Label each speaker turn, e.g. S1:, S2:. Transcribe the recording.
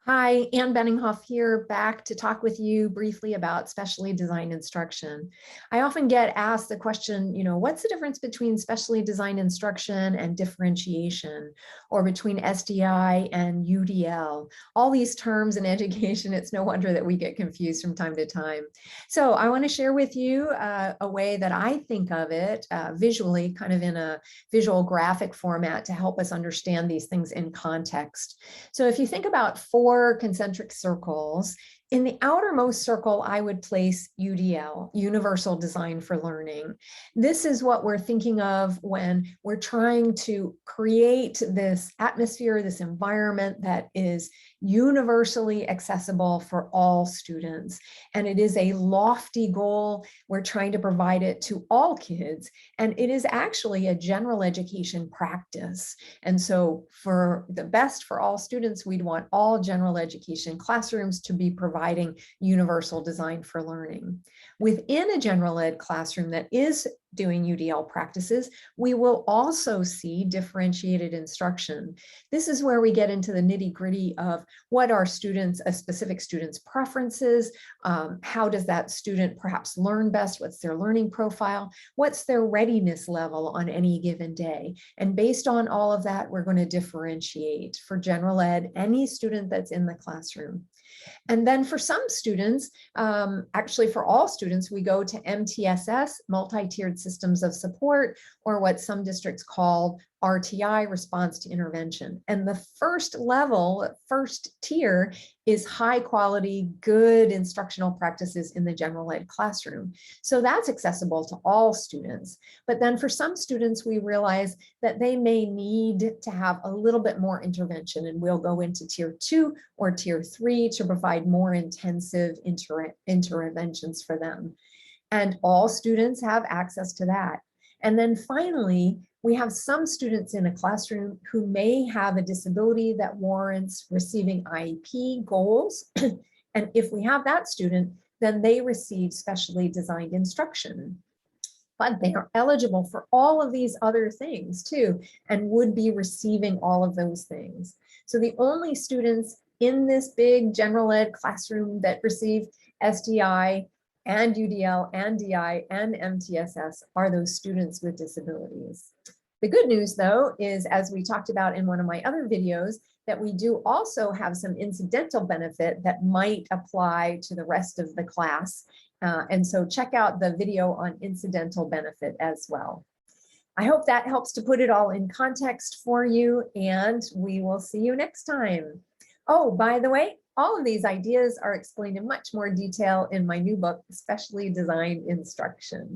S1: Hi, Ann Benninghoff here, back to talk with you briefly about specially designed instruction. I often get asked the question, what's the difference between specially designed instruction and differentiation, or between SDI and UDL? All these terms in education, it's no wonder that we get confused from time to time. So I want to share with you a way that I think of it visually, kind of in a visual graphic format to help us understand these things in context. So if you think about four concentric circles, in the outermost circle, I would place UDL, Universal Design for Learning. This is what we're thinking of when we're trying to create this atmosphere, this environment that is universally accessible for all students. And it is a lofty goal. We're trying to provide it to all kids. And it is actually a general education practice. And so for the best for all students, we'd want all general education classrooms to be providing universal design for learning. Within a general ed classroom that is doing UDL practices, we will also see differentiated instruction. This is where we get into the nitty-gritty of what are students, a specific student's preferences, how does that student perhaps learn best, what's their learning profile, what's their readiness level on any given day. And based on all of that, we're going to differentiate for general ed, any student that's in the classroom. And then for some students, actually for all students, we go to MTSS, multi-tiered systems of support, or what some districts call RTI, response to intervention. And the first level, first tier, is high quality, good instructional practices in the general ed classroom. So that's accessible to all students. But then for some students, we realize that they may need to have a little bit more intervention, and we'll go into tier 2 or tier 3 to provide more intensive interventions for them. And all students have access to that. And then finally, we have some students in a classroom who may have a disability that warrants receiving IEP goals. And if we have that student, then they receive specially designed instruction. But they are eligible for all of these other things too, and would be receiving all of those things. So the only students in this big general ed classroom that receive SDI and UDL and DI and MTSS are those students with disabilities. The good news, though, is, as we talked about in one of my other videos, that we do also have some incidental benefit that might apply to the rest of the class. And so check out the video on incidental benefit as well. I hope that helps to put it all in context for you, and we will see you next time. Oh, by the way, all of these ideas are explained in much more detail in my new book, Specially Designed Instruction.